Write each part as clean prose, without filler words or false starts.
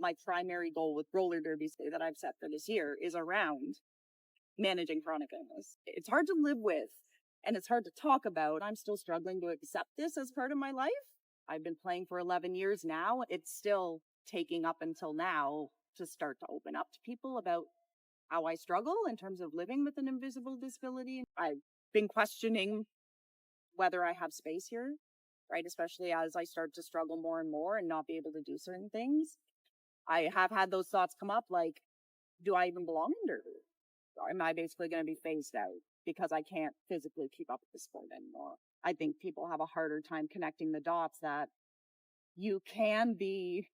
my primary goal with roller derby that I've set for this year is around managing chronic illness. It's hard to live with and it's hard to talk about. I'm still struggling to accept this as part of my life. I've been playing for 11 years now. It's still taking up until now to start to open up to people about how I struggle in terms of living with an invisible disability. I've been questioning whether I have space here, right? Especially as I start to struggle more and more and not be able to do certain things. I have had those thoughts come up like, do I even belong in derby? Or am I basically going to be phased out because I can't physically keep up with the sport anymore? I think people have a harder time connecting the dots that you can be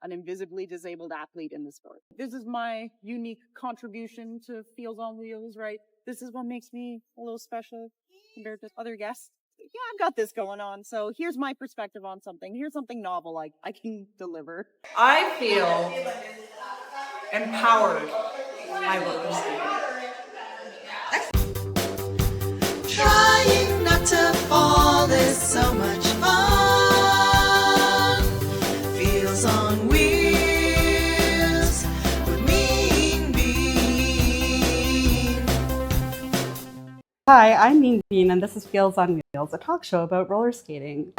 an invisibly disabled athlete in the sport. This is my unique contribution to Feels on Wheels, right? This is what makes me a little special compared to other guests. Yeah, I've got this going on. So here's my perspective on something. Here's something novel I can deliver. I feel empowered by roller skating. Trying not to fall is so much fun. Feels on Wheels with Mean Bean. Hi, I'm Mean Bean, and this is Feels on Wheels, a talk show about roller skating.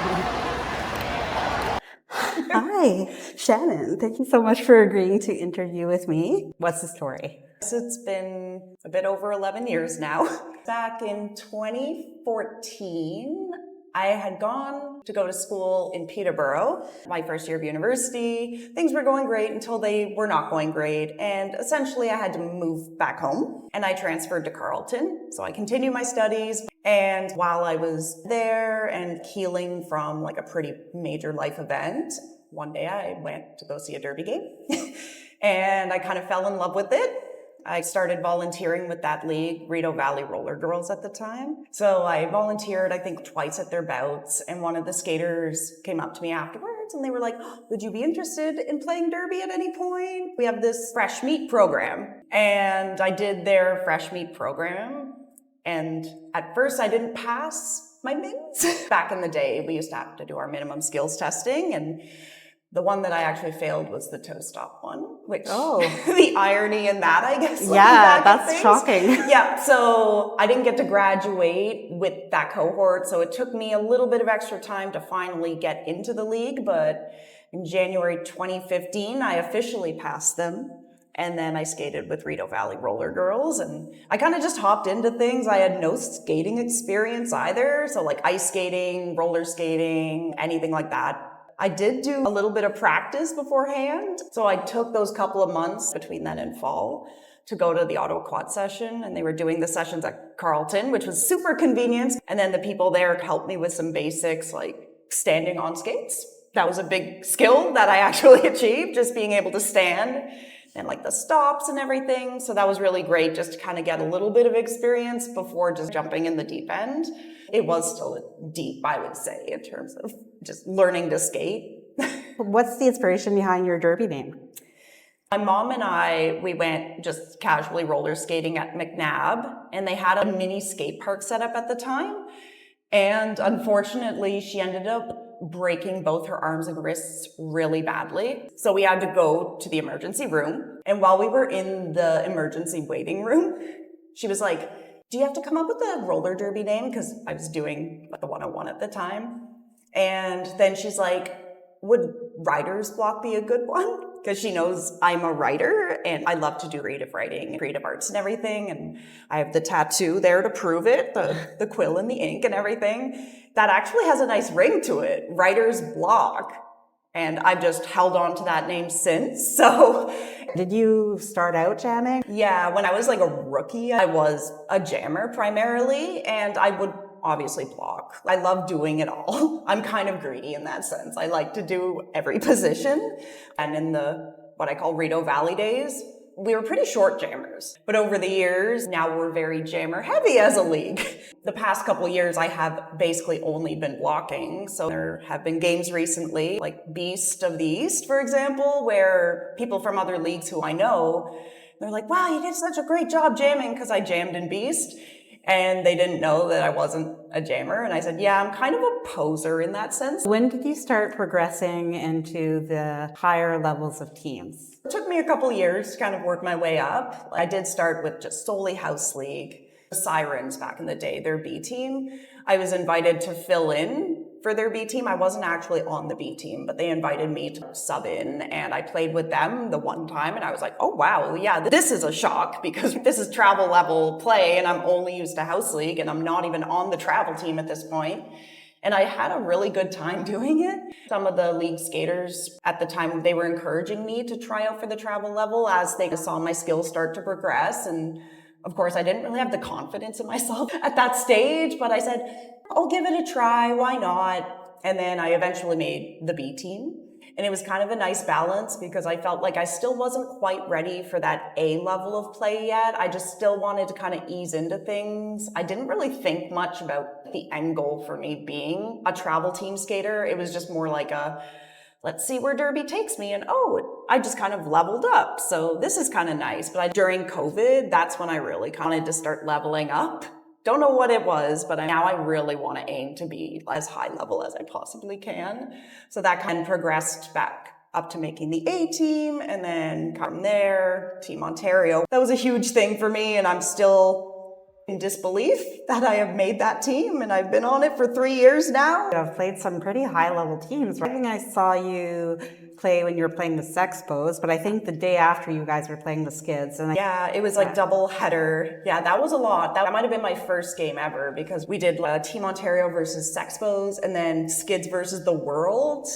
Hi, Shannon. Thank you so much for agreeing to interview with me. What's the story? It's been a bit over 11 years now. Back in 2014, I had gone to go to school in Peterborough, my first year of university. Things were going great until they were not going great. And essentially I had to move back home and I transferred to Carleton. So I continued my studies. And while I was there and healing from like a pretty major life event, one day I went to go see a derby game and I kind of fell in love with it. I started volunteering with that league, Rideau Valley Roller Girls at the time. So I volunteered, I think, twice at their bouts, and one of the skaters came up to me afterwards and they were like, would you be interested in playing derby at any point? We have this fresh meat program. And I did their fresh meat program. And at first I didn't pass my MINS. Back in the day, we used to have to do our minimum skills testing, and the one that I actually failed was the toe stop one, which the irony in that, I guess. Yeah, that's shocking. Yeah, so I didn't get to graduate with that cohort, so it took me a little bit of extra time to finally get into the league, but in January 2015, I officially passed them. And then I skated with Rideau Valley Roller Girls, and I kind of just hopped into things. I had no skating experience either, so like ice skating, roller skating, anything like that. I did do a little bit of practice beforehand, so I took those couple of months between then and fall to go to the Ottawa Quad session, and they were doing the sessions at Carleton, which was super convenient. And then the people there helped me with some basics like standing on skates. That was a big skill that I actually achieved, just being able to stand and like the stops and everything. So that was really great just to kind of get a little bit of experience before just jumping in the deep end. It was still deep, I would say, in terms of just learning to skate. What's the inspiration behind your derby name? My mom and I, we went just casually roller skating at McNabb, and they had a mini skate park set up at the time. And unfortunately, she ended up breaking both her arms and wrists really badly. So we had to go to the emergency room. And while we were in the emergency waiting room, she was like, do you have to come up with a roller derby name? Because I was doing the 101 at the time. And then she's like, would writer's block be a good one? Because she knows I'm a writer and I love to do creative writing and creative arts and everything. And I have the tattoo there to prove it, the quill and the ink and everything. That actually has a nice ring to it, writer's block. And I've just held on to that name since. So did you start out jamming? Yeah, when I was like a rookie, I was a jammer primarily, and I would obviously block. I love doing it all. I'm kind of greedy in that sense. I like to do every position. And in the, what I call Rideau Valley days, we were pretty short jammers. But over the years, now we're very jammer heavy as a league. The past couple of years, I have basically only been blocking. So there have been games recently, like Beast of the East, for example, where people from other leagues who I know, they're like, wow, you did such a great job jamming, because I jammed in Beast. And they didn't know that I wasn't a jammer. And I said, yeah, I'm kind of a poser in that sense. When did you start progressing into the higher levels of teams? It took me a couple years to kind of work my way up. I did start with just solely House League. The Sirens back in the day, their B team. I was invited to fill in for their B team. I wasn't actually on the B team, but they invited me to sub in, and I played with them the one time, and I was like, oh wow, yeah, this is a shock because this is travel level play, and I'm only used to House League, and I'm not even on the travel team at this point. And I had a really good time doing it. Some of the league skaters at the time, they were encouraging me to try out for the travel level as they saw my skills start to progress. And of course, I didn't really have the confidence in myself at that stage, but I said, I'll give it a try, why not? And then I eventually made the B team. And it was kind of a nice balance because I felt like I still wasn't quite ready for that A level of play yet. I just still wanted to kind of ease into things. I didn't really think much about the end goal for me being a travel team skater. It was just more like let's see where Derby takes me. And I just kind of leveled up. So this is kind of nice. But during COVID, that's when I really wanted to start leveling up. Don't know what it was, but now I really want to aim to be as high level as I possibly can. So that kind of progressed back up to making the A team, and then from there, Team Ontario. That was a huge thing for me, and I'm still in disbelief that I have made that team, and I've been on it for 3 years now. I've played some pretty high-level teams. I think I saw you play when you were playing the Sexpos, but I think the day after you guys were playing the Skids. And yeah, it was like double header. Yeah, that was a lot. That might have been my first game ever because we did Team Ontario versus Sexpos and then Skids versus the World.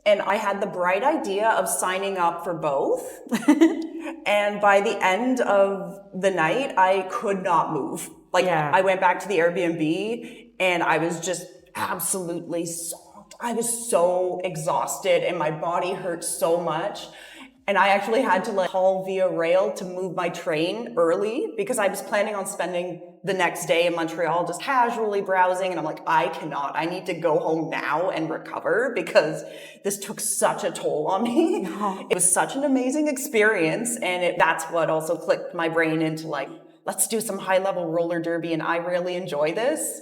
And I had the bright idea of signing up for both. And by the end of the night, I could not move. I went back to the Airbnb and I was just absolutely I was so exhausted and my body hurt so much. And I actually had to call Via Rail to move my train early because I was planning on spending the next day in Montreal just casually browsing. And I'm like, I need to go home now and recover because this took such a toll on me. No. It was such an amazing experience. And that's what also clicked my brain into let's do some high level roller derby. And I really enjoy this.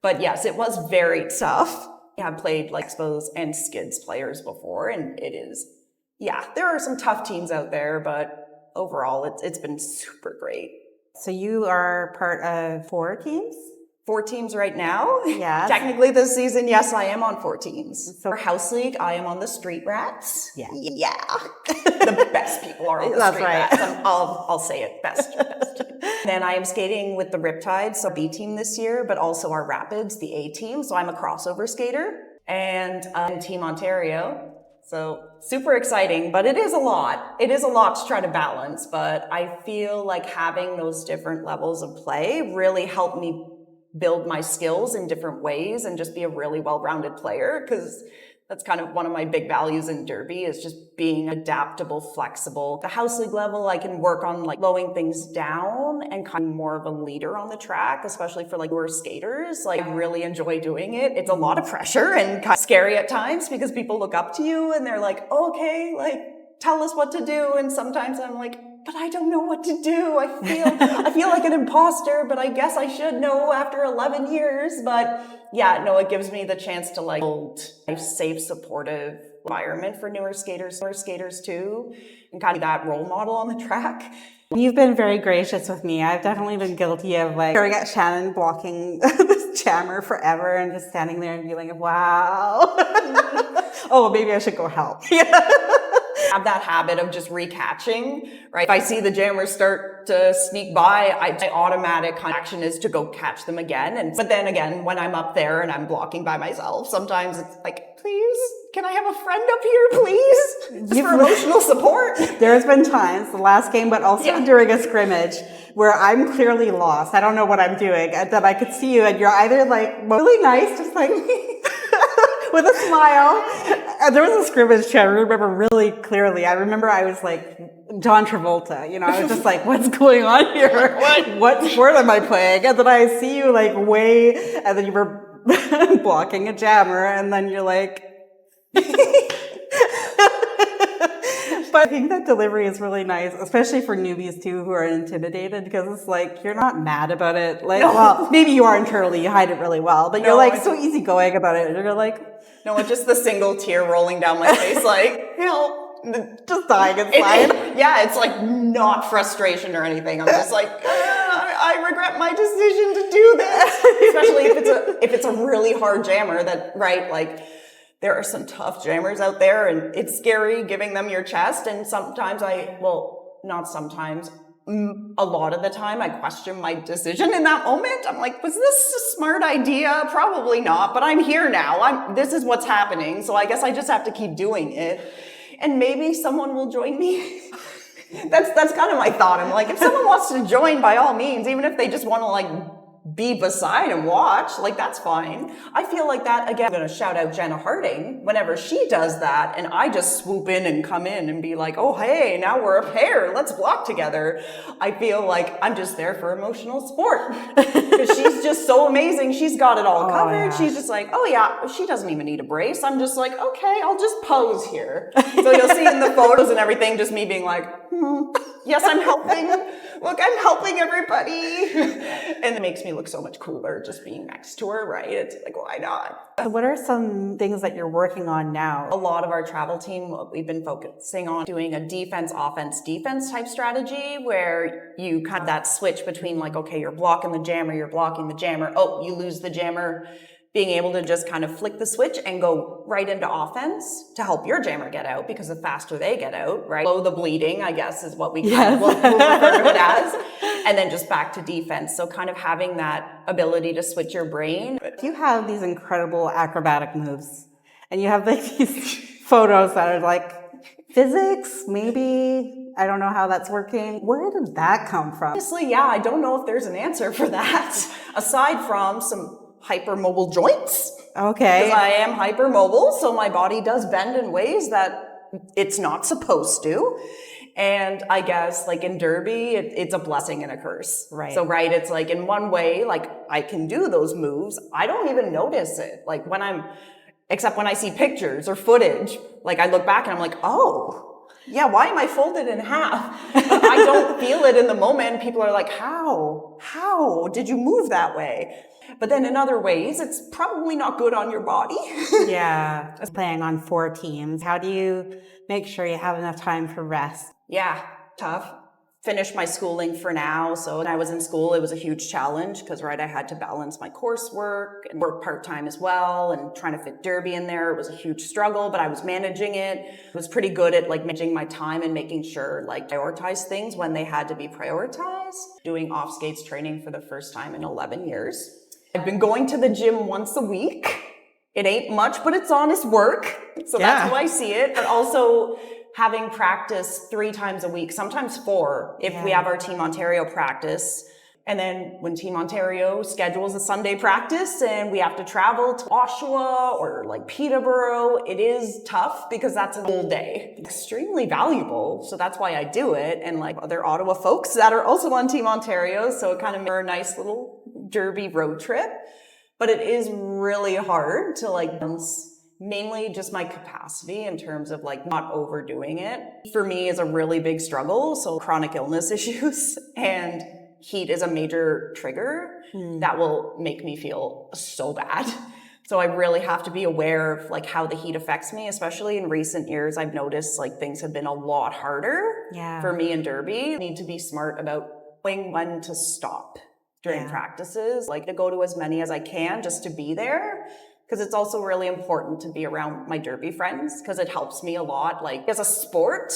But yes, it was very tough. I've played Expos and Skids players before, and it is, there are some tough teams out there, but overall, it's been super great. So you are part of 4 teams? 4 teams right now. Yeah. Technically this season, yes, I am on 4 teams. So for House League, I am on the Street Rats. Yeah. Yeah. The best people are on the Street Rats. I'll say it, best. Then I am skating with the Riptide, so B team this year, but also our Rapids, the A team. So I'm a crossover skater and Team Ontario. So super exciting, but it is a lot. It is a lot to try to balance, but I feel like having those different levels of play really helped me build my skills in different ways and just be a really well-rounded player because that's kind of one of my big values in derby is just being adaptable, flexible. The House League level, I can work on slowing things down and kind of more of a leader on the track, especially for newer skaters. I really enjoy doing it. It's a lot of pressure and kind of scary at times because people look up to you and they're like, okay, tell us what to do. And sometimes I'm like, but I don't know what to do. I feel like an imposter, but I guess I should know after 11 years. But it gives me the chance to build a safe, supportive environment for newer skaters too, and kind of that role model on the track. You've been very gracious with me. I've definitely been guilty of staring at Shannon blocking this jammer forever and just standing there and feeling, wow. Oh, maybe I should go help. Have that habit of just recatching, right? If I see the jammers start to sneak by, my automatic action is to go catch them again. But then again, when I'm up there and I'm blocking by myself, sometimes it's please, can I have a friend up here, please? Just for emotional support. There's been times, the last game, but also during a scrimmage, where I'm clearly lost. I don't know what I'm doing. And then I could see you and you're either really nice, just with a smile. And there was a scrimmage chat I remember really clearly. I remember I was John Travolta, I was just what's going on here? What sport am I playing? And then I see you way, and then you were blocking a jammer, and then you're but But I think that delivery is really nice, especially for newbies too who are intimidated, because it's like you're not mad about it. Like, well, maybe you are internally, you hide it really well, but you're like so easygoing about it. And you're like, no, it's just the single tear rolling down my face, like, help. Just dying inside. It's like not frustration or anything. I'm just like, I regret my decision to do this. Especially if it's a really hard jammer that, right, like there are some tough jammers out there and it's scary giving them your chest. And sometimes not sometimes, a lot of the time I question my decision in that moment. I'm like, was this a smart idea? Probably not, but I'm here now. This is what's happening. So I guess I just have to keep doing it. And maybe someone will join me. That's kind of my thought. I'm like, if someone wants to join, by all means, even if they just want to like be beside and watch, like that's fine. I feel like that, again, I'm going to shout out Jenna Harding whenever she does that and I just swoop in and come in and be like, oh, hey, now we're a pair. Let's block together. I feel like I'm just there for emotional support because she's just so amazing. She's got it all covered. Yeah. She's just like, oh yeah, she doesn't even need a brace. I'm just like, okay, I'll just pose here. So you'll see in the photos and everything, just me being like, yes, I'm helping. Look, I'm helping everybody. And it makes me look so much cooler just being next to her, right? It's like, why not? So what are some things that you're working on now? A lot of our travel team, we've been focusing on doing a defense type strategy where you kind of that switch between like, okay, you're blocking the jammer. Oh, you lose the jammer. Being able to just kind of flick the switch and go right into offense to help your jammer get out, because the faster they get out, right? Slow the bleeding, I guess, is what we kind of will refer to it as. And then just back to defense. So kind of having that ability to switch your brain. You have these incredible acrobatic moves and you have like these photos that are like physics, maybe. I don't know how that's working. Where did that come from? Honestly, yeah, I don't know if there's an answer for that. Aside from some hypermobile joints. Okay. Because I am hypermobile, so my body does bend in ways that it's not supposed to. And I guess like in Derby, it's a blessing and a curse. Right. So, right, it's like in one way, like I can do those moves. I don't even notice it. Like except when I see pictures or footage, like I look back and I'm like, oh, yeah, why am I folded in half? I don't feel it in the moment. People are like, how did you move that way? But then in other ways, it's probably not good on your body. Yeah. Playing on 4 teams. How do you make sure you have enough time for rest? Yeah, tough. Finished my schooling for now. So when I was in school, it was a huge challenge because, right, I had to balance my coursework and work part-time as well and trying to fit Derby in there. It was a huge struggle, but I was managing it. I was pretty good at like managing my time and making sure like prioritize things when they had to be prioritized. Doing off-skates training for the first time in 11 years. I've been going to the gym once a week. It ain't much, but it's honest work. So that's how I see it. But also having practice 3 times a week, sometimes 4 if we have our Team Ontario practice. And then when Team Ontario schedules a Sunday practice and we have to travel to Oshawa or like Peterborough, it is tough because that's a whole day. Extremely valuable. So that's why I do it. And like other Ottawa folks that are also on Team Ontario. So it kind of made a nice little Derby road trip. But it is really hard to like balance mainly just my capacity in terms of like not overdoing it. For me is a really big struggle. So chronic illness issues and heat is a major trigger that will make me feel so bad. So I really have to be aware of like how the heat affects me, especially in recent years. I've noticed like things have been a lot harder for me in Derby. I need to be smart about knowing when to stop during practices, like to go to as many as I can just to be there. Because it's also really important to be around my Derby friends because it helps me a lot. Like as a sport,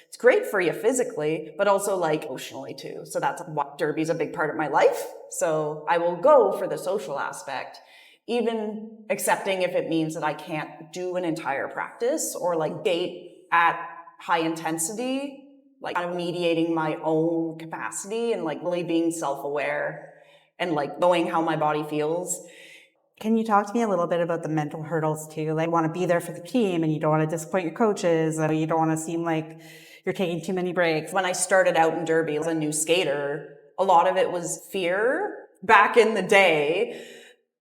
it's great for you physically, but also like emotionally too. So that's why Derby's a big part of my life. So I will go for the social aspect, even accepting if it means that I can't do an entire practice or like date at high intensity, like kind of mediating my own capacity and like really being self-aware and like knowing how my body feels. Can you talk to me a little bit about the mental hurdles too? Like you want to be there for the team and you don't want to disappoint your coaches and you don't want to seem like you're taking too many breaks. When I started out in Derby as a new skater, a lot of it was fear back in the day.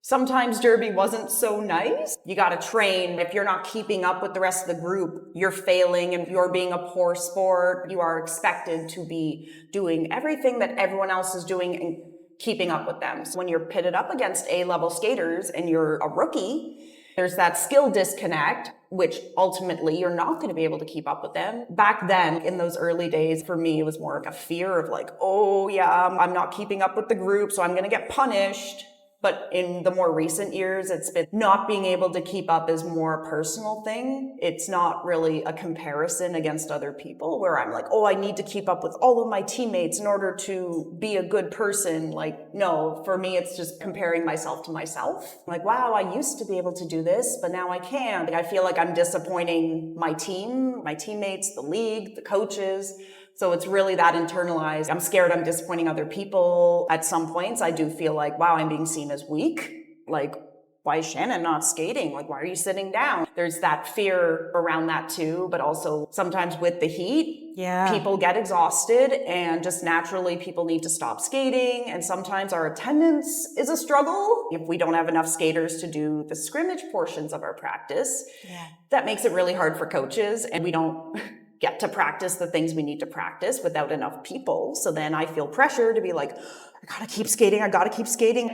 Sometimes derby wasn't so nice. You got to train. If you're not keeping up with the rest of the group, you're failing and you're being a poor sport. You are expected to be doing everything that everyone else is doing and keeping up with them. So when you're pitted up against A-level skaters and you're a rookie, there's that skill disconnect, which ultimately you're not going to be able to keep up with them. Back then, in those early days, for me, it was more like a fear of like, oh yeah, I'm not keeping up with the group, so I'm going to get punished. But in the more recent years, it's been not being able to keep up is more a personal thing. It's not really a comparison against other people where I'm like, oh, I need to keep up with all of my teammates in order to be a good person. Like, no, for me, it's just comparing myself to myself. Like, wow, I used to be able to do this, but now I can't. I feel like I'm disappointing my team, my teammates, the league, the coaches. So it's really that internalized. I'm scared I'm disappointing other people. At some points, I do feel like, wow, I'm being seen as weak. Like, why is Shannon not skating? Like, why are you sitting down? There's that fear around that too, but also sometimes with the heat, people get exhausted and just naturally people need to stop skating. And sometimes our attendance is a struggle. If we don't have enough skaters to do the scrimmage portions of our practice, that makes it really hard for coaches, and we don't get to practice the things we need to practice without enough people. So then I feel pressure to be like, I gotta keep skating.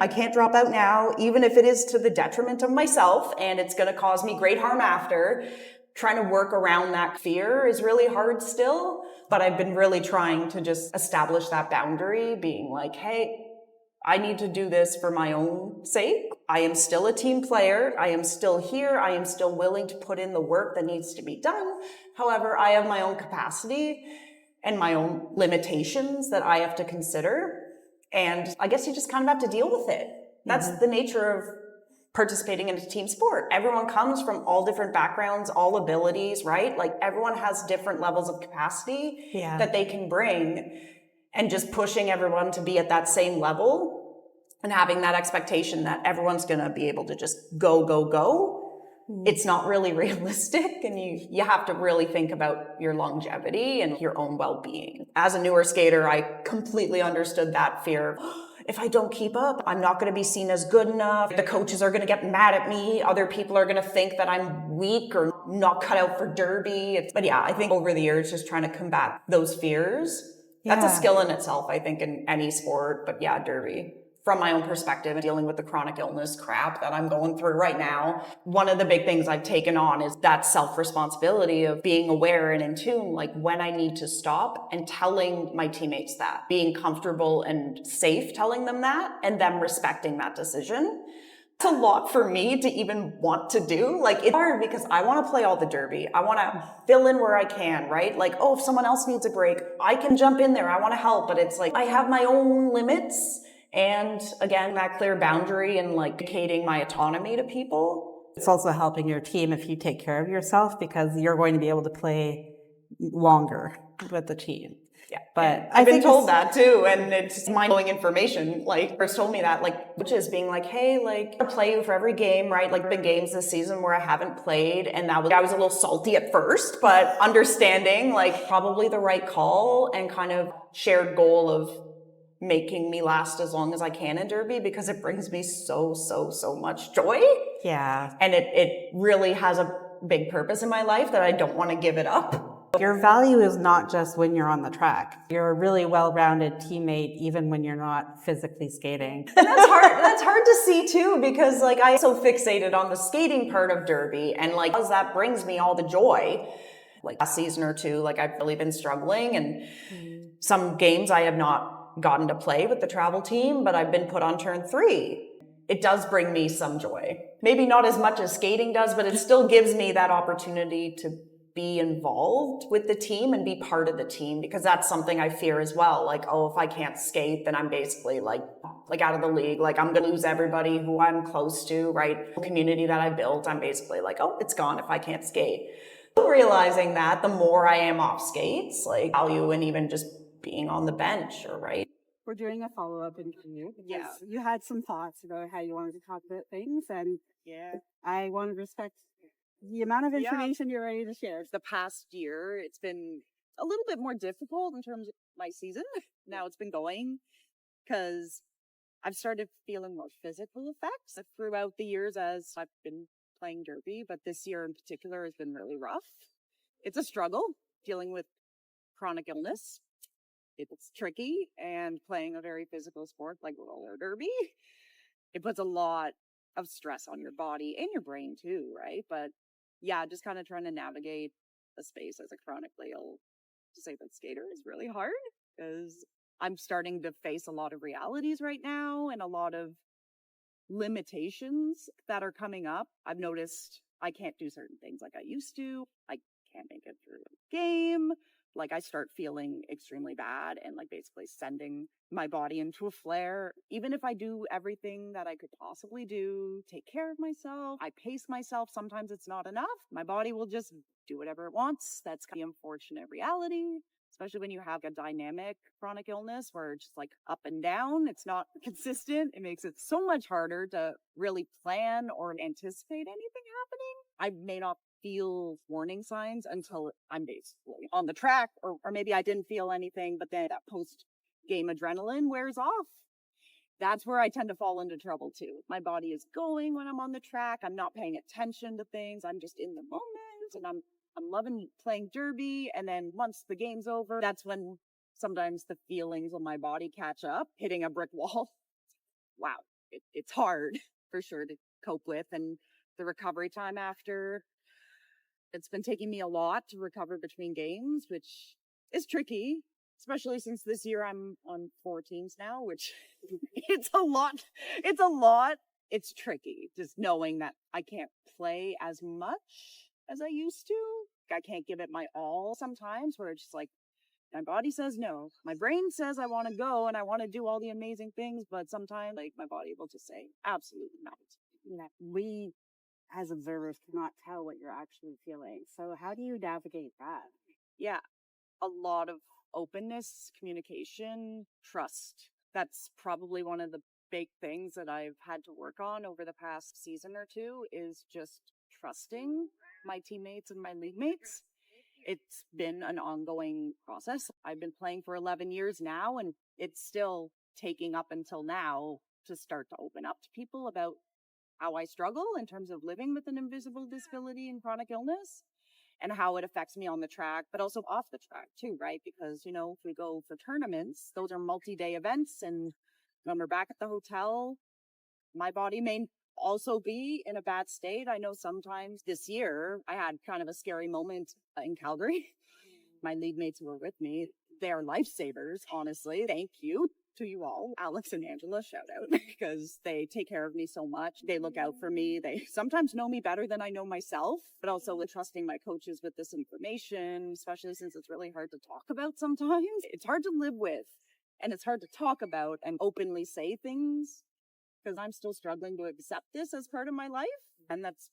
I can't drop out now, even if it is to the detriment of myself and it's gonna cause me great harm after. Trying to work around that fear is really hard still, but I've been really trying to just establish that boundary, being like, hey, I need to do this for my own sake. I am still a team player. I am still here. I am still willing to put in the work that needs to be done. However, I have my own capacity and my own limitations that I have to consider. And I guess you just kind of have to deal with it. That's the nature of participating in a team sport. Everyone comes from all different backgrounds, all abilities, right? Like everyone has different levels of capacity that they can bring. And just pushing everyone to be at that same level and having that expectation that everyone's going to be able to just go. It's not really realistic, and you have to really think about your longevity and your own well-being. As a newer skater, I completely understood that fear. If I don't keep up, I'm not going to be seen as good enough. The coaches are going to get mad at me. Other people are going to think that I'm weak or not cut out for derby. But yeah, I think over the years, just trying to combat those fears. That's a skill in itself, I think, in any sport. But yeah, derby. From my own perspective, dealing with the chronic illness crap that I'm going through right now, one of the big things I've taken on is that self-responsibility of being aware and in tune, like when I need to stop, and telling my teammates that, being comfortable and safe telling them that, and them respecting that decision. It's a lot for me to even want to do. Like, it's hard because I want to play all the derby. I want to fill in where I can, right? Like, oh, if someone else needs a break, I can jump in there. I want to help, but it's like, I have my own limits. And again, that clear boundary and like dictating my autonomy to people. It's also helping your team if you take care of yourself, because you're going to be able to play longer with the team. Yeah, but I've been told that too, and it's mind-blowing information. Like, Chris told me that, like, which is being like, hey, like, I play you for every game, right? Like, been games this season where I haven't played, and I was a little salty at first, but understanding, like, probably the right call and kind of shared goal of making me last as long as I can in derby, because it brings me so much joy. Yeah. And it really has a big purpose in my life that I don't want to give it up. Your value is not just when you're on the track. You're a really well-rounded teammate even when you're not physically skating. And that's hard to see too, because like I'm so fixated on the skating part of derby, and like as that brings me all the joy. Like last season or two, like I've really been struggling, and some games I have not gotten to play with the travel team, but I've been put on turn 3. It does bring me some joy. Maybe not as much as skating does, but it still gives me that opportunity to be involved with the team and be part of the team, because that's something I fear as well. Like, oh, if I can't skate, then I'm basically like out of the league. Like I'm going to lose everybody who I'm close to, right? The community that I built, I'm basically like, oh, it's gone if I can't skate. Realizing that the more I am off skates, like value and even just being on the bench, or right? We're doing a follow-up interview. Yeah. You had some thoughts about how you wanted to talk about things, and I want to respect the amount of information you're ready to share. The past year, it's been a little bit more difficult in terms of my season. Now it's been going because I've started feeling more physical effects throughout the years as I've been playing derby, but this year in particular has been really rough. It's a struggle dealing with chronic illness. It's tricky, and playing a very physical sport like roller derby, it puts a lot of stress on your body and your brain too, right? But yeah, just kind of trying to navigate the space as a chronically ill disabled skater is really hard because I'm starting to face a lot of realities right now and a lot of limitations that are coming up. I've noticed I can't do certain things like I used to. I can't make it through a game. Like I start feeling extremely bad and like basically sending my body into a flare. Even if I do everything that I could possibly do, take care of myself, I pace myself, sometimes it's not enough. My body will just do whatever it wants. That's the unfortunate reality, especially when you have a dynamic chronic illness where it's just like up and down. It's not consistent. It makes it so much harder to really plan or anticipate anything happening. I may not feel warning signs until I'm basically on the track, or maybe I didn't feel anything, but then that post-game adrenaline wears off. That's where I tend to fall into trouble too. My body is going when I'm on the track. I'm not paying attention to things. I'm just in the moment, and I'm loving playing derby. And then once the game's over, that's when sometimes the feelings of my body catch up, hitting a brick wall. Wow, it's hard for sure to cope with, and the recovery time after. It's been taking me a lot to recover between games, which is tricky, especially since this year I'm on 4 teams now, which it's a lot. It's a lot. It's tricky just knowing that I can't play as much as I used to. I can't give it my all sometimes, where it's just like my body says no. My brain says I want to go and I want to do all the amazing things, but sometimes like my body will just say absolutely not. Yeah, we as observers cannot tell what you're actually feeling. So how do you navigate that? Yeah, a lot of openness, communication, trust. That's probably one of the big things that I've had to work on over the past season or two, is just trusting my teammates and my league mates. It's been an ongoing process. I've been playing for 11 years now, and it's still taking up until now to start to open up to people about how I struggle in terms of living with an invisible disability and chronic illness, and how it affects me on the track, but also off the track too, right? Because, you know, if we go for tournaments, those are multi-day events, and when we're back at the hotel, my body may also be in a bad state. I know sometimes this year I had kind of a scary moment in Calgary. My league mates who were with me, they're lifesavers, honestly. Thank you to you all. Alex and Angela, shout out, because they take care of me so much. They look out for me. They sometimes know me better than I know myself, but also with trusting my coaches with this information, especially since it's really hard to talk about sometimes. It's hard to live with, and it's hard to talk about and openly say things, because I'm still struggling to accept this as part of my life. And that's,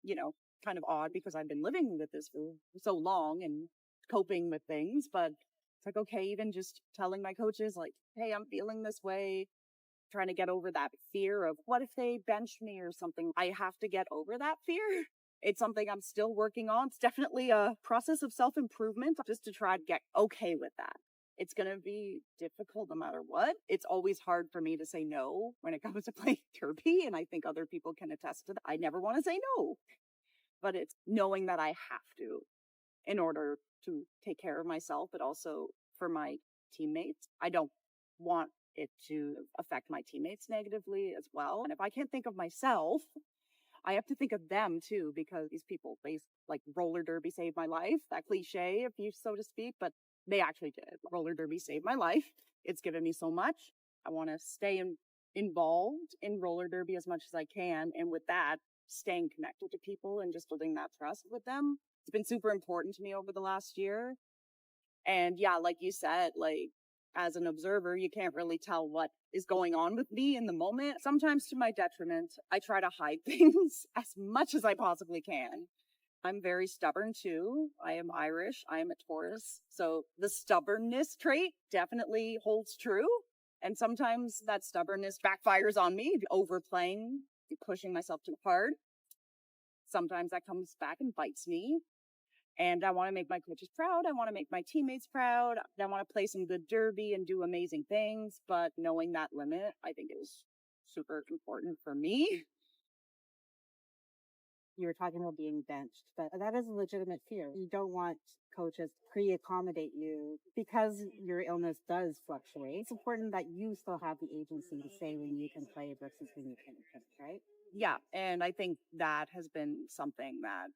you know, kind of odd because I've been living with this for so long and coping with things. But it's like, okay, even just telling my coaches, like, hey, I'm feeling this way, trying to get over that fear of what if they bench me or something. I have to get over that fear. It's something I'm still working on. It's definitely a process of self-improvement just to try to get okay with that. It's going to be difficult no matter what. It's always hard for me to say no when it comes to playing derby, and I think other people can attest to that. I never want to say no, but it's knowing that I have to in order to take care of myself, but also for my teammates. I don't want it to affect my teammates negatively as well. And if I can't think of myself, I have to think of them too, because these people, they like roller derby saved my life. That cliche, if you so to speak, but they actually did. Roller derby saved my life. It's given me so much. I want to stay involved in roller derby as much as I can. And with that, staying connected to people and just building that trust with them. It's been super important to me over the last year. And yeah, like you said, like as an observer, you can't really tell what is going on with me in the moment. Sometimes to my detriment, I try to hide things as much as I possibly can. I'm very stubborn too. I am Irish. I am a Taurus. So the stubbornness trait definitely holds true. And sometimes that stubbornness backfires on me, overplaying, pushing myself too hard. Sometimes that comes back and bites me. And I want to make my coaches proud. I want to make my teammates proud. I want to play some good derby and do amazing things. But knowing that limit, I think is super important for me. You were talking about being benched, but that is a legitimate fear. You don't want coaches to pre-accommodate you because your illness does fluctuate. It's important that you still have the agency to say when you can play versus when you can't, right? Yeah. And I think that has been something that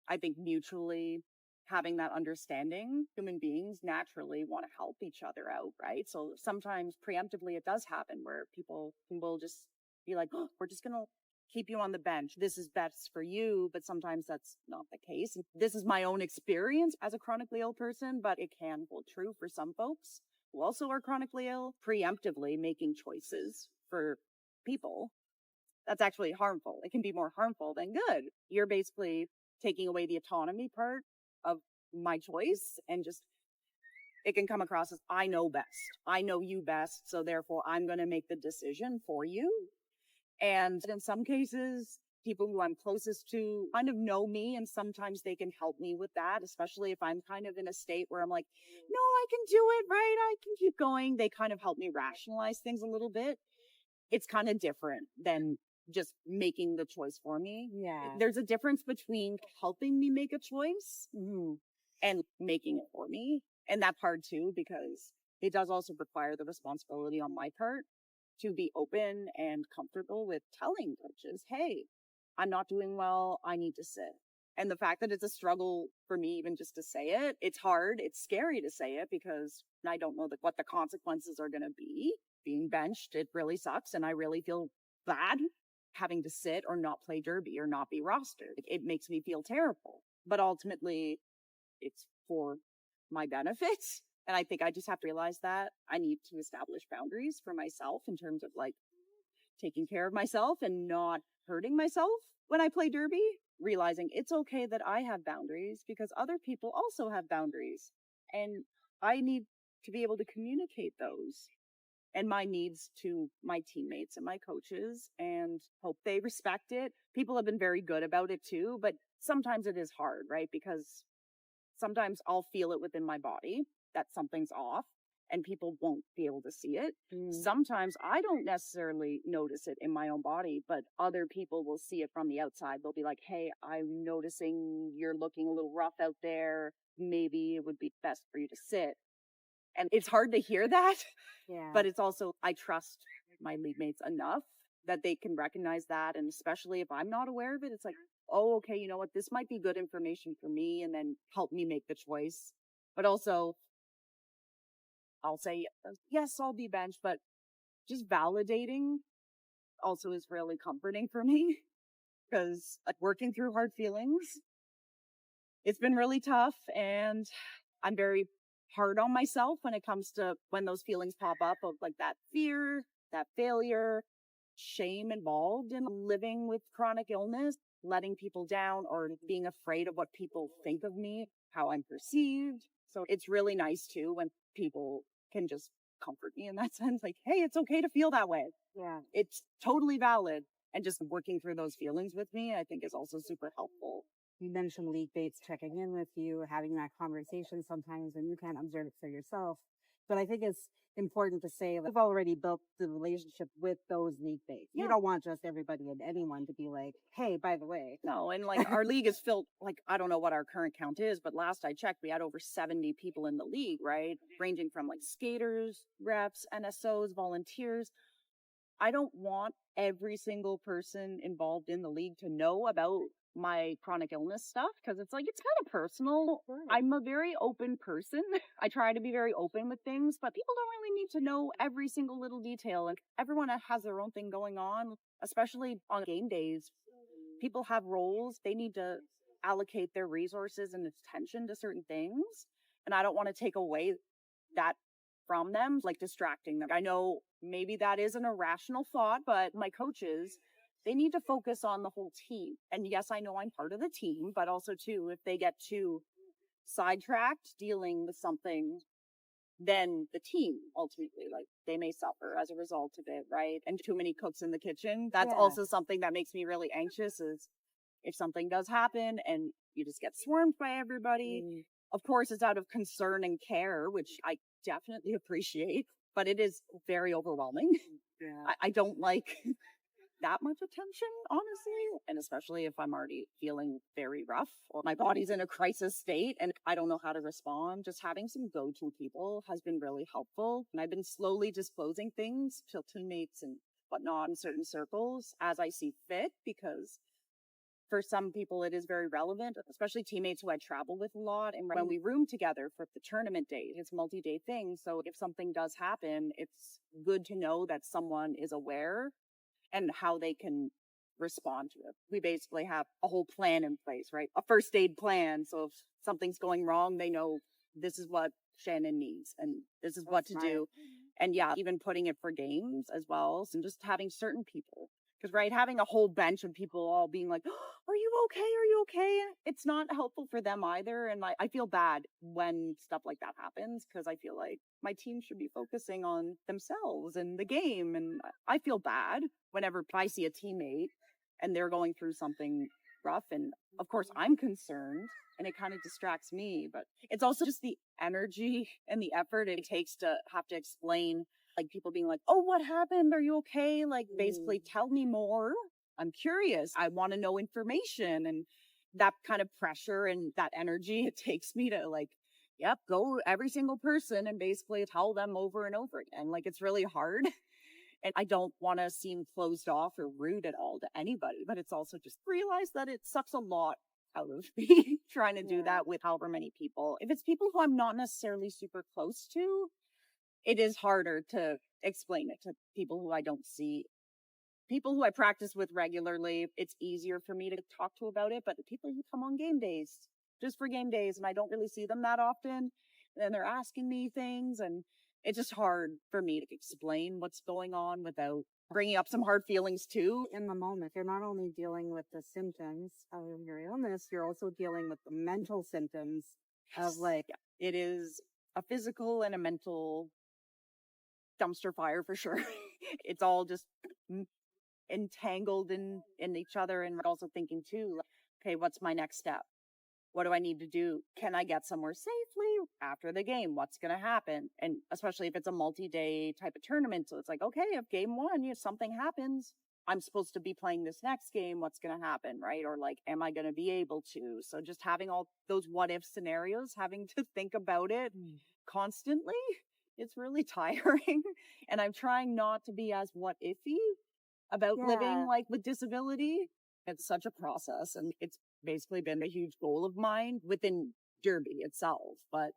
I think mutually having that understanding, human beings naturally want to help each other out, right? So sometimes preemptively it does happen where people will just be like, oh, we're just going to keep you on the bench. This is best for you. But sometimes that's not the case. This is my own experience as a chronically ill person, but it can hold true for some folks who also are chronically ill, preemptively making choices for people. That's actually harmful. It can be more harmful than good. You're basically taking away the autonomy part of my choice, and just it can come across as I know best. I know you best. So therefore I'm going to make the decision for you. And in some cases, people who I'm closest to kind of know me, and sometimes they can help me with that, especially if I'm kind of in a state where I'm like, no, I can do it, right? I can keep going. They kind of help me rationalize things a little bit. It's kind of different than just making the choice for me. Yeah. There's a difference between helping me make a choice and making it for me. And that's hard too, because it does also require the responsibility on my part to be open and comfortable with telling coaches, hey, I'm not doing well. I need to sit. And the fact that it's a struggle for me, even just to say it, it's hard. It's scary to say it because I don't know what the consequences are going to be. Being benched, it really sucks. And I really feel bad having to sit or not play derby or not be rostered. It makes me feel terrible. But ultimately, it's for my benefits. And I think I just have to realize that I need to establish boundaries for myself in terms of like taking care of myself and not hurting myself when I play derby, realizing it's okay that I have boundaries because other people also have boundaries. And I need to be able to communicate those and my needs to my teammates and my coaches and hope they respect it. People have been very good about it too, but sometimes it is hard, right? Because sometimes I'll feel it within my body that something's off and people won't be able to see it. Sometimes I don't necessarily notice it in my own body, but other people will see it from the outside. They'll be like, hey, I'm noticing you're looking a little rough out there. Maybe it would be best for you to sit. And it's hard to hear that, but it's also, I trust my league mates enough that they can recognize that. And especially if I'm not aware of it, it's like, oh, okay, you know what? This might be good information for me and then help me make the choice. But also, I'll say, yes, I'll be benched, but just validating also is really comforting for me because working through hard feelings, it's been really tough. And I'm very hard on myself when it comes to when those feelings pop up of like that fear, that failure, shame involved in living with chronic illness, letting people down or being afraid of what people think of me, how I'm perceived. So it's really nice too when people can just comfort me in that sense. Like, hey, it's okay to feel that way. Yeah. It's totally valid. And just working through those feelings with me, I think is also super helpful. You mentioned league mates checking in with you, having that conversation sometimes when you can't observe it for yourself. But I think it's important to say that we've already built the relationship with those league mates. Yeah. You don't want just everybody and anyone to be like, hey, by the way. No, and like our league is filled, like, I don't know what our current count is, but last I checked, we had over 70 people in the league, right? Ranging from like skaters, reps, NSOs, volunteers. I don't want every single person involved in the league to know about my chronic illness stuff because it's like, it's kind of personal. I'm a very open person. I try to be very open with things, but people don't really need to know every single little detail. And everyone has their own thing going on, especially on game days. People have roles. They need to allocate their resources and attention to certain things. And I don't want to take away that from them, like distracting them. I know maybe that is an irrational thought, but my coaches, they need to focus on the whole team. And yes, I know I'm part of the team, but also too, if they get too sidetracked dealing with something, then the team ultimately, like, they may suffer as a result of it, right? And too many cooks in the kitchen. That's also something that makes me really anxious is if something does happen and you just get swarmed by everybody. Of course, it's out of concern and care, which I definitely appreciate, but it is very overwhelming. I don't like that much attention, honestly. And especially if I'm already feeling very rough or my body's in a crisis state and I don't know how to respond. Just having some go-to people has been really helpful. And I've been slowly disclosing things to teammates and whatnot in certain circles as I see fit, because for some people it is very relevant, especially teammates who I travel with a lot. And when we room together for the tournament day, it's a multi-day thing. So if something does happen, it's good to know that someone is aware and how they can respond to it. We basically have a whole plan in place, right? A first aid plan. So if something's going wrong, they know this is what Shannon needs and this is what to do. And yeah, even putting it for games as well. And just having certain people. Because, right, having a whole bench of people all being like, oh, are you okay? Are you okay? It's not helpful for them either. And I feel bad when stuff like that happens, because I feel like my team should be focusing on themselves and the game. And I feel bad whenever I see a teammate and they're going through something rough. And of course, I'm concerned and it kind of distracts me. But it's also just the energy and the effort it takes to have to explain. Like people being like, oh, what happened? Are you okay? Like basically tell me more. I'm curious. I want to know information. And that kind of pressure and that energy it takes me to like, yep, go every single person and basically tell them over and over again. Like it's really hard. And I don't want to seem closed off or rude at all to anybody, but it's also just realize that it sucks a lot out of me trying to do that with however many people. If it's people who I'm not necessarily super close to, it is harder to explain it to people who I don't see. People who I practice with regularly, it's easier for me to talk to about it. But the people who come on game days, just for game days, and I don't really see them that often, and they're asking me things, and it's just hard for me to explain what's going on without bringing up some hard feelings too. In the moment, you're not only dealing with the symptoms of your illness, you're also dealing with the mental symptoms of like, It is a physical and a mental dumpster fire for sure. It's all just entangled in each other. And also thinking too, like, okay, what's my next step? What do I need to do? Can I get somewhere safely after the game? What's going to happen? And especially if it's a multi-day type of tournament. So it's like, okay, if game one, if something happens, I'm supposed to be playing this next game. What's going to happen? Right. Or like, am I going to be able to? So just having all those what if scenarios, having to think about it constantly, it's really tiring. And I'm trying not to be as what ify about living like with disability. It's such a process, and it's basically been a huge goal of mine within derby itself, but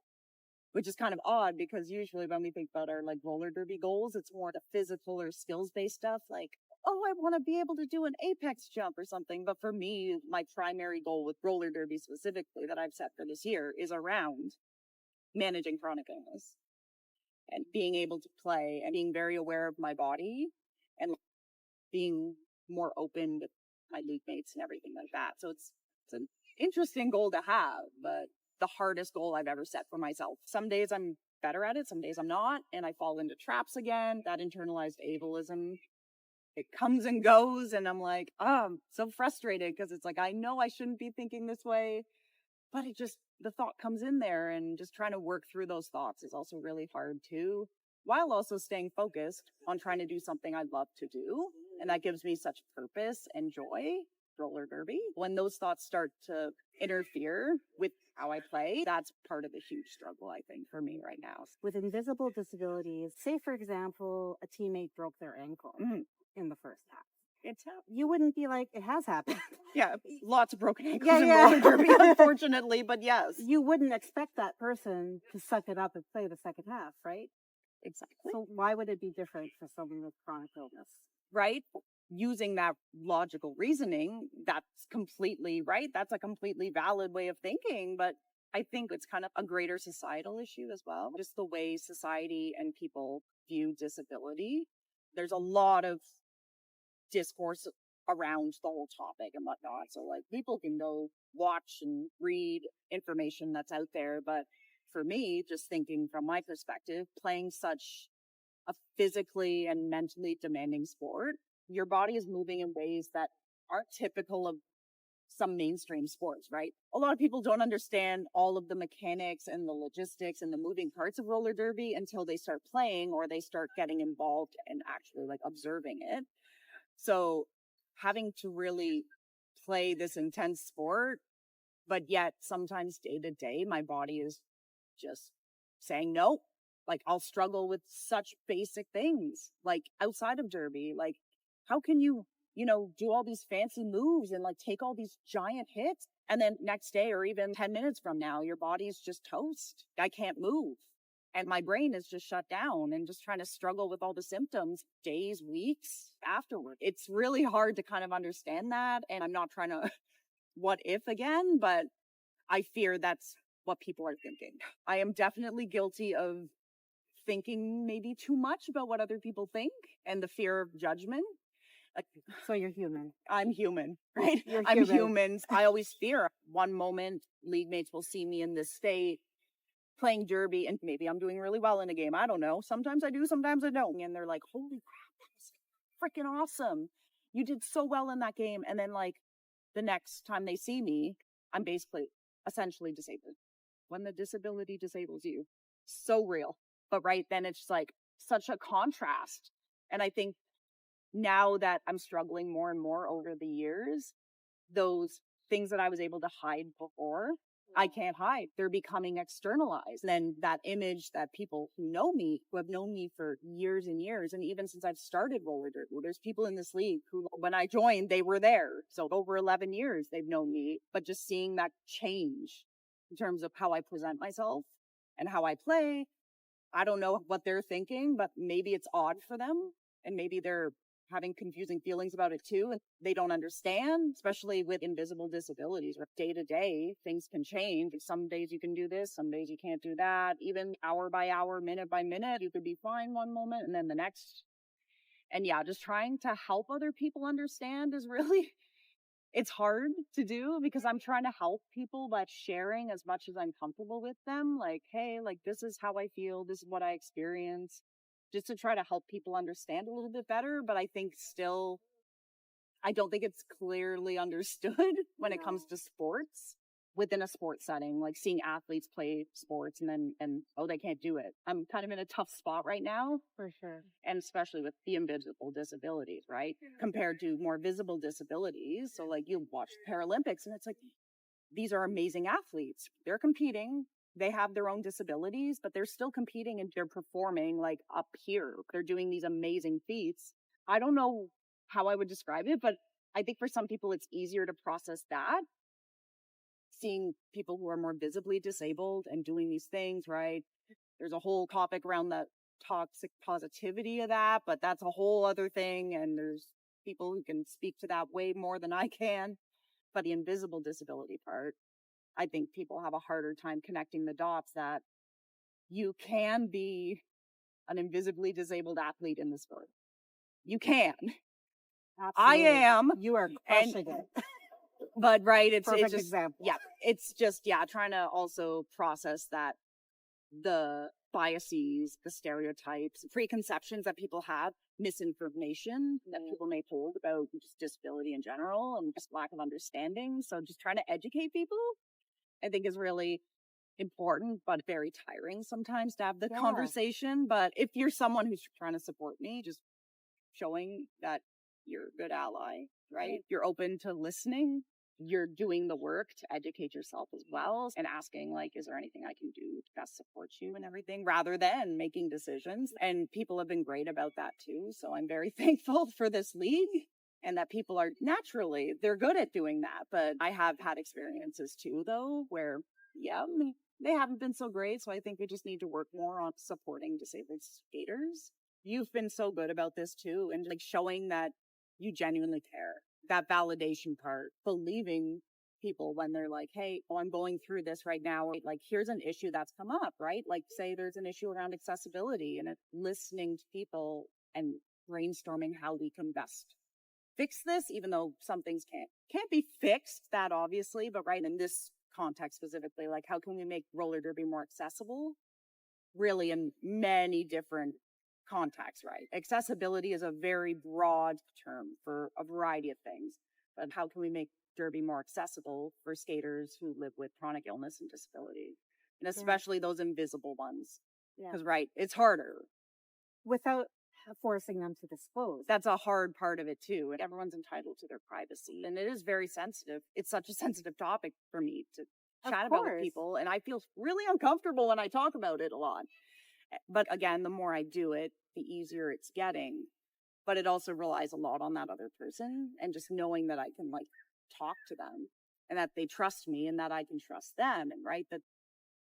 which is kind of odd because usually when we think about our like roller derby goals, it's more the physical or skills based stuff, like, oh, I want to be able to do an apex jump or something. But for me, my primary goal with roller derby specifically that I've set for this year is around managing chronic illness and being able to play and being very aware of my body and being more open with my league mates and everything like that. So it's an interesting goal to have, but the hardest goal I've ever set for myself. Some days I'm better at it, some days I'm not, and I fall into traps again. That internalized ableism, it comes and goes, and I'm like, oh, I'm so frustrated because it's like, I know I shouldn't be thinking this way, but it just, the thought comes in there, and just trying to work through those thoughts is also really hard too, while also staying focused on trying to do something I love to do. And that gives me such purpose and joy, roller derby. When those thoughts start to interfere with how I play, that's part of the huge struggle, I think, for me right now. with invisible disabilities, say for example, a teammate broke their ankle in the first half. It's happened. You wouldn't be like, it has happened. Yeah, lots of broken ankles in yeah. roller derby, unfortunately, but yes. You wouldn't expect that person to suck it up and play the second half, right? Exactly. So why would it be different for someone with chronic illness? Right? Using that logical reasoning, that's completely right. That's a completely valid way of thinking. But I think it's kind of a greater societal issue as well. Just the way society and people view disability. There's a lot of discourse around the whole topic and whatnot. So like people can go watch and read information that's out there. But for me, just thinking from my perspective, playing such a physically and mentally demanding sport, your body is moving in ways that aren't typical of some mainstream sports, right? A lot of people don't understand all of the mechanics and the logistics and the moving parts of roller derby until they start playing or they start getting involved and actually like observing it. So having to really play this intense sport, but yet sometimes day to day, my body is just saying no. Like I'll struggle with such basic things, like outside of derby, like how can you, do all these fancy moves and like take all these giant hits. And then next day or even 10 minutes from now, your body's just toast. I can't move. And my brain is just shut down and just trying to struggle with all the symptoms days, weeks afterward. It's really hard to kind of understand that. And I'm not trying to what if again, but I fear that's what people are thinking. I am definitely guilty of thinking maybe too much about what other people think and the fear of judgment. Like, So you're human. I'm human, right? You're I'm human. human. I always fear one moment league mates will see me in this state playing derby and maybe I'm doing really well in a game. I don't know. Sometimes I do, sometimes I don't. And they're like, holy crap, that was freaking awesome. You did so well in that game. And then like the next time they see me, I'm basically essentially disabled. When the disability disables you, so real. But right then it's like such a contrast. And I think now that I'm struggling more and more over the years, those things that I was able to hide before, I can't hide. They're becoming externalized. And that image that people who know me, who have known me for years and years, and even since I've started roller derby, there's people in this league who, when I joined, they were there. So over 11 years, they've known me. But just seeing that change in terms of how I present myself and how I play, I don't know what they're thinking, but maybe it's odd for them. And maybe they're having confusing feelings about it too. And they don't understand, especially with invisible disabilities. Day to day, things can change. Some days you can do this, some days you can't do that. Even hour by hour, minute by minute, you could be fine one moment and then the next. And yeah, just trying to help other people understand is really, it's hard to do because I'm trying to help people by sharing as much as I'm comfortable with them. Like, hey, like this is how I feel. This is what I experience. Just to try to help people understand a little bit better. But I think still, I don't think it's clearly understood when it comes to sports within a sports setting, like seeing athletes play sports and oh, they can't do it. I'm kind of in a tough spot right now. For sure. And especially with the invisible disabilities, right? Compared to more visible disabilities. So like you watch the Paralympics and it's like, these are amazing athletes. They're competing. They have their own disabilities, but they're still competing and they're performing like up here. They're doing these amazing feats. I don't know how I would describe it, but I think for some people it's easier to process that. Seeing people who are more visibly disabled and doing these things, right? There's a whole topic around the toxic positivity of that, but that's a whole other thing. And there's people who can speak to that way more than I can. But the invisible disability part, I think people have a harder time connecting the dots that you can be an invisibly disabled athlete in the sport. You can. I Absolutely. am. You are crushing it. But right, it's Perfect just, example. yeah, it's just, yeah, trying to also process that the biases, the stereotypes, preconceptions that people have, misinformation that people may hold about just disability in general and just lack of understanding. So just trying to educate people, I think is really important, but very tiring sometimes to have the Yeah. conversation. But if you're someone who's trying to support me, just showing that you're a good ally, right? You're open to listening. You're doing the work to educate yourself as well and asking like, is there anything I can do to best support you and everything rather than making decisions. And people have been great about that too. So I'm very thankful for this league and that people are naturally, they're good at doing that. But I have had experiences too, though, where, yeah, they haven't been so great. So I think we just need to work more on supporting disabled skaters. You've been so good about this too. And like showing that you genuinely care. That validation part, believing people when they're like, hey, I'm going through this right now. Like, here's an issue that's come up, right? Like, say there's an issue around accessibility and it's listening to people and brainstorming how we can best fix this, even though some things can't be fixed that obviously, but right in this context specifically, like how can we make roller derby more accessible? Really in many different contexts, right? Accessibility is a very broad term for a variety of things, but how can we make Derby more accessible for skaters who live with chronic illness and disability, and Yeah. especially those invisible ones. Yeah. Because, right, it's harder. Without forcing them to disclose. That's a hard part of it too. And everyone's entitled to their privacy. And it is very sensitive. It's such a sensitive topic for me to Of chat about with course. people. And I feel really uncomfortable when I talk about it a lot. But again, the more I do it, the easier it's getting. But it also relies a lot on that other person and just knowing that I can like talk to them and that they trust me and that I can trust them. And right, that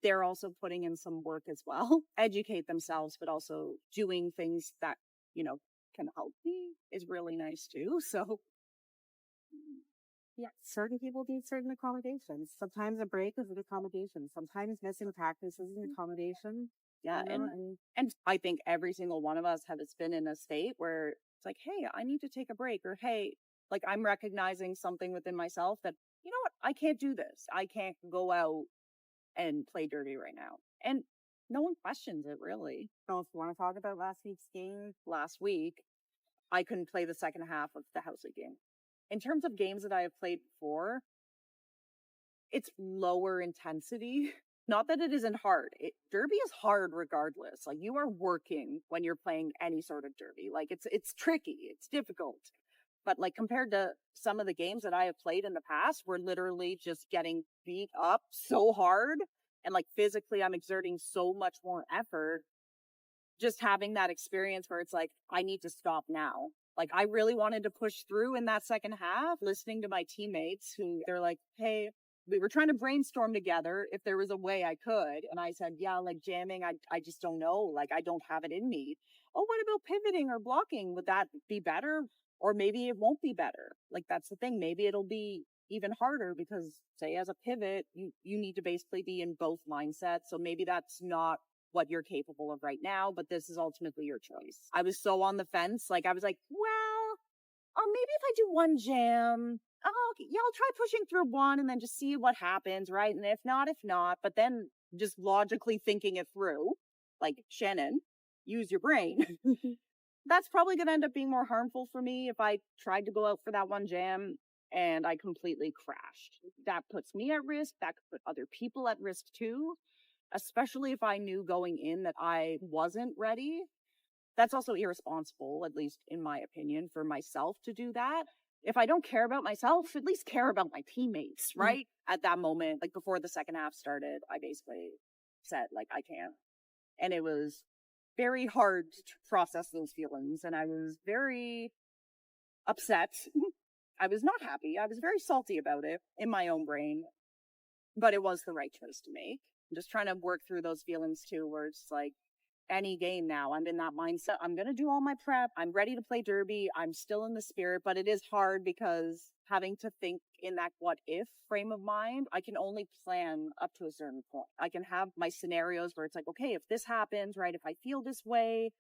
they're also putting in some work as well, educate themselves, but also doing things that, you know, can help me is really nice too. So Yeah, certain people need certain accommodations. Sometimes a break is an accommodation. Sometimes missing practice is an accommodation. yeah, you know, and I think every single one of us has been in a state where it's like, hey, I need to take a break, or hey, like I'm recognizing something within myself that, you know what, I can't do this. I can't go out and play dirty right now. And no one questions it really. so if you want to talk about last week's game, Last week, I couldn't play the second half of the House League game. In terms of games that I have played before, it's lower intensity. Not that it isn't hard. Derby is hard regardless. Like you are working when you're playing any sort of derby. Like it's tricky. It's difficult. But like compared to some of the games that I have played in the past, we're literally just getting beat up so hard. And like physically, I'm exerting so much more effort. Just having that experience where it's like, I need to stop now. Like I really wanted to push through in that second half, listening to my teammates who they're like, hey, we were trying to brainstorm together if there was a way I could. And I said, yeah, like jamming, I just don't know. Like I don't have it in me. Oh, what about pivoting or blocking? Would that be better? Or maybe it won't be better. Like that's the thing. Maybe it'll be even harder because say as a pivot, you need to basically be in both mindsets. So maybe that's not what you're capable of right now, but this is ultimately your choice. I was so on the fence. Like I was like, well, maybe if I do one jam, oh, yeah, I'll try pushing through one and then just see what happens, right? And if not, but then just logically thinking it through, like Shannon, use your brain. That's probably going to end up being more harmful for me if I tried to go out for that one jam and I completely crashed. That puts me at risk. That could put other people at risk too, especially if I knew going in that I wasn't ready. That's also irresponsible, at least in my opinion, for myself to do that. If I don't care about myself, at least care about my teammates, right? At that moment, like before the second half started, I basically said, like, I can't. And it was very hard to process those feelings. And I was very upset. I was not happy. I was very salty about it in my own brain, but it was the right choice to make. I'm just trying to work through those feelings too, where it's like, any game now, I'm in that mindset. I'm going to do all my prep. I'm ready to play derby. I'm still in the spirit, but it is hard because having to think in that what if frame of mind, I can only plan up to a certain point. I can have my scenarios where it's like, okay, if this happens, right, if I feel this way,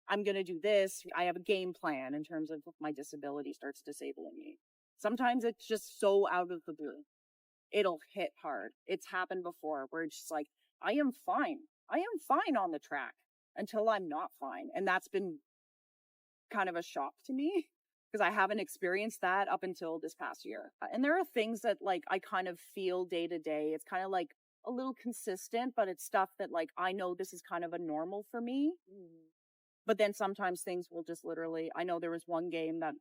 I'm going to do this. I have a game plan in terms of if my disability starts disabling me. Sometimes it's just so out of the blue. It'll hit hard. It's happened before where it's just like, I am fine. I am fine on the track until I'm not fine. And that's been kind of a shock to me because I haven't experienced that up until this past year. And there are things that like I kind of feel day to day. It's kind of like a little consistent, but it's stuff that like I know this is kind of a normal for me. But then sometimes things will just literally, I know there was one game that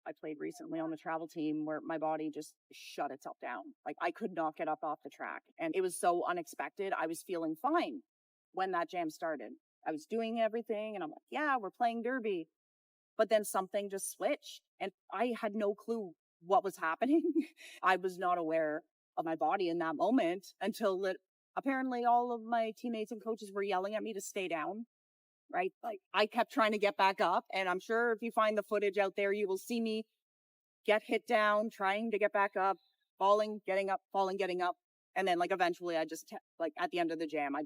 I played recently on the travel team where my body just shut itself down. Like I could not get up off the track. And it was so unexpected. I was feeling fine when that jam started. I was doing everything and I'm like, yeah, we're playing derby. But then something just switched and I had no clue what was happening. I was not aware of my body in that moment until apparently all of my teammates and coaches were yelling at me to stay down, right? Like I kept trying to get back up and I'm sure if you find the footage out there, you will see me get hit down, trying to get back up, falling, getting up, falling, getting up. And then like eventually I just like at the end of the jam, I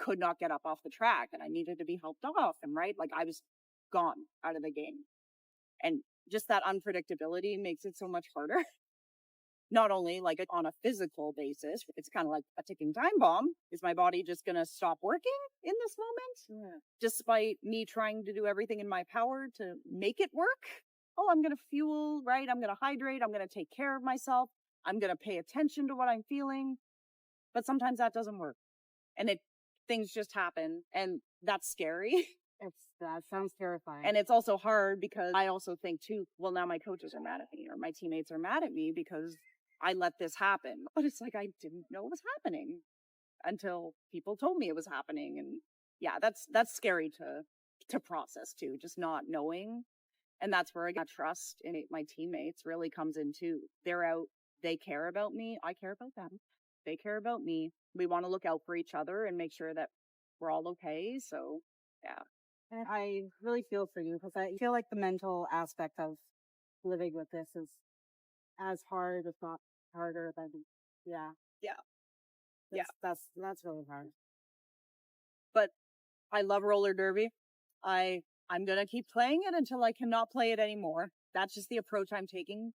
could not get up off the track and I needed to be helped off. And right, like I was gone out of the game. And just that unpredictability makes it so much harder. Not only like on a physical basis, it's kind of like a ticking time bomb. Is my body just going to stop working in this moment? Yeah. Despite me trying to do everything in my power to make it work? oh, I'm going to fuel, right? I'm going to hydrate. I'm going to take care of myself. I'm going to pay attention to what I'm feeling. But sometimes that doesn't work. And things just happen. And that's scary. That sounds terrifying. And it's also hard because I also think too, well, now my coaches are mad at me or my teammates are mad at me because I let this happen. But it's like, I didn't know it was happening until people told me it was happening. And yeah, that's scary to process too, just not knowing. And that's where I got trust in my teammates really comes in too. They're out, they care about me. I care about them. They care about me. We want to look out for each other and make sure that we're all okay. So yeah. And I really feel for you because I feel like the mental aspect of living with this is as hard, if not harder than, yeah. Yeah. That's really hard. But I love roller derby. I'm going to keep playing it until I cannot play it anymore. That's just the approach I'm taking,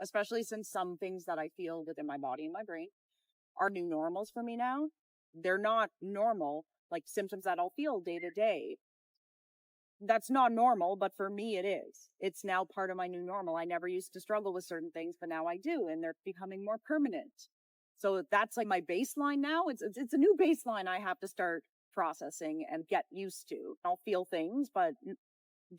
especially since some things that I feel within my body and my brain are new normals for me now. They're not normal, like symptoms that I'll feel day to day. That's not normal, but for me it is. It's now part of my new normal. I never used to struggle with certain things, but now I do, and they're becoming more permanent. So that's like my baseline now. It's a new baseline I have to start processing and get used to. I'll feel things, but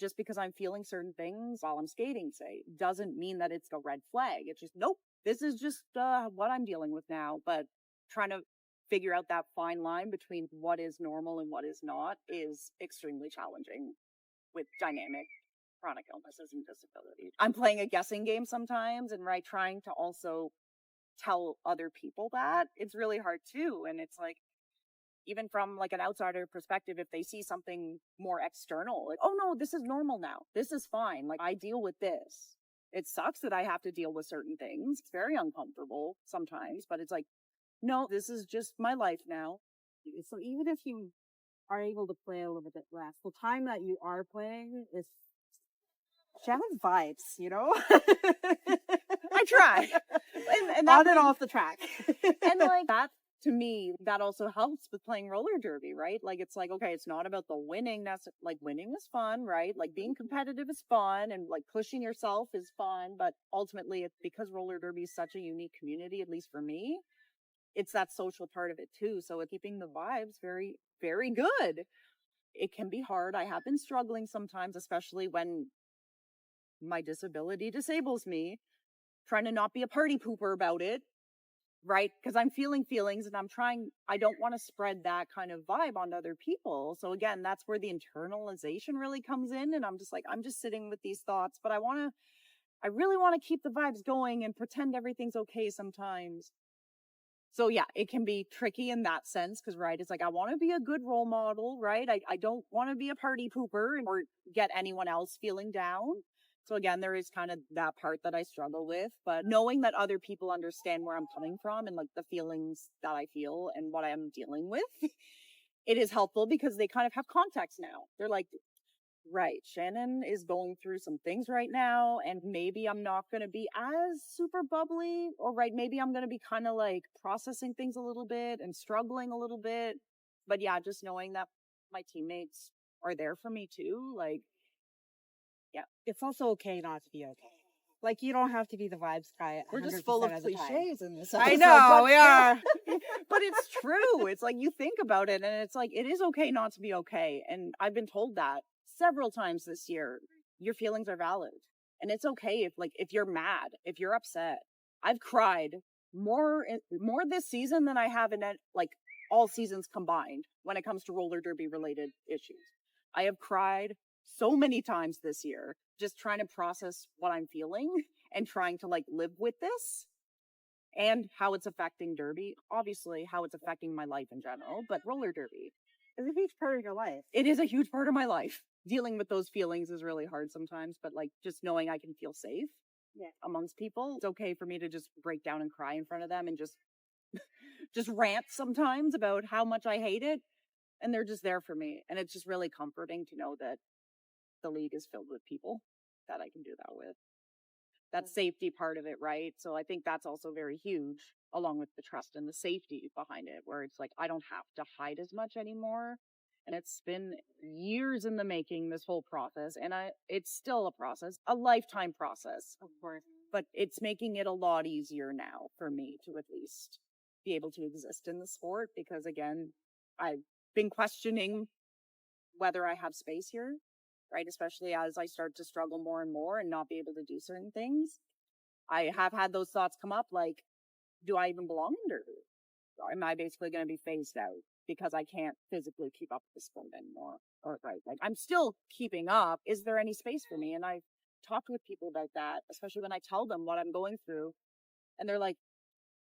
just because I'm feeling certain things while I'm skating, say, doesn't mean that it's a red flag. It's just, nope, this is just what I'm dealing with now. But trying to figure out that fine line between what is normal and what is not is extremely challenging with dynamic chronic illnesses and disabilities. I'm playing a guessing game sometimes and trying to also tell other people that it's really hard too. And it's like, even from like an outsider perspective, if they see something more external, like, oh no, this is normal now. This is fine. Like I deal with this. It sucks that I have to deal with certain things. It's very uncomfortable sometimes, but it's like, no, this is just my life now. So even if you are able to play a little bit less, the time that you are playing is she has vibes, you know? I try. And on and off the track. And like that, to me, that also helps with playing roller derby, right? Like, it's like, okay, it's not about the winning. That's like winning is fun, right? Like being competitive is fun and like pushing yourself is fun. But ultimately, it's because roller derby is such a unique community, at least for me, it's that social part of it too. So it's keeping the vibes very, very good. It can be hard. I have been struggling sometimes, especially when my disability disables me, trying to not be a party pooper about it, right? Because I'm feeling feelings and I don't want to spread that kind of vibe on other people. So again, that's where the internalization really comes in. And I'm just like, I'm just sitting with these thoughts, but I really want to keep the vibes going and pretend everything's okay sometimes. So yeah, it can be tricky in that sense because, right, it's like I want to be a good role model, right? I don't want to be a party pooper or get anyone else feeling down. So again, there is kind of that part that I struggle with, but knowing that other people understand where I'm coming from and like the feelings that I feel and what I'm dealing with, it is helpful because they kind of have context now. They're like, right, Shannon is going through some things right now, and maybe I'm not going to be as super bubbly, or right, maybe I'm going to be kind of like processing things a little bit and struggling a little bit. But yeah, just knowing that my teammates are there for me too, like, yeah. It's also okay not to be okay. Like, you don't have to be the vibes guy. We're just full of 100% the time. cliches in this I episode, know, but we are. but it's true. It's like you think about it and it's like it is okay not to be okay. And I've been told that several times this year. Your feelings are valid. And it's okay if you're mad, if you're upset. I've cried more this season than I have in like all seasons combined when it comes to roller derby related issues. I have cried so many times this year just trying to process what I'm feeling and trying to like live with this and how it's affecting derby, obviously how it's affecting my life in general, but roller derby It's a huge part of your life. it is a huge part of my life. Dealing with those feelings is really hard sometimes, but like just knowing I can feel safe amongst people, it's okay for me to just break down and cry in front of them and just rant sometimes about how much I hate it, and they're just there for me, and it's just really comforting to know that the league is filled with people that I can do that with. That safety part of it, right? So I think that's also very huge, along with the trust and the safety behind it, where it's like I don't have to hide as much anymore. And it's been years in the making, this whole process. And it's still a process, a lifetime process. Of course. But it's making it a lot easier now for me to at least be able to exist in the sport, because again, I've been questioning whether I have space here, right? Especially as I start to struggle more and more and not be able to do certain things. I have had those thoughts come up, like, do I even belong in derby? Or am I basically going to be phased out because I can't physically keep up with the sport anymore? Or right, like, I'm still keeping up. Is there any space for me? And I've talked with people about that, especially when I tell them what I'm going through. And they're like,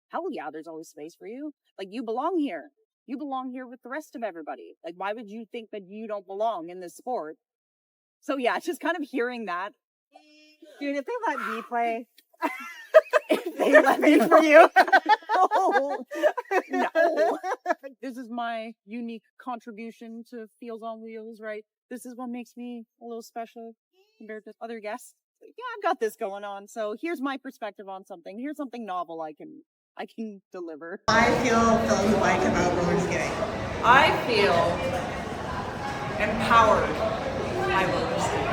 hell yeah, there's always space for you. Like, you belong here. You belong here with the rest of everybody. Like, why would you think that you don't belong in this sport? So yeah, just kind of hearing that. Dude, if they let me play, If they let me for you. No. This is my unique contribution to Feels on Wheels, right? This is what makes me a little special compared to other guests. Yeah, I've got this going on. So here's my perspective on something. Here's something novel I can deliver. I feel like about roller skating. I feel empowered by roller skating.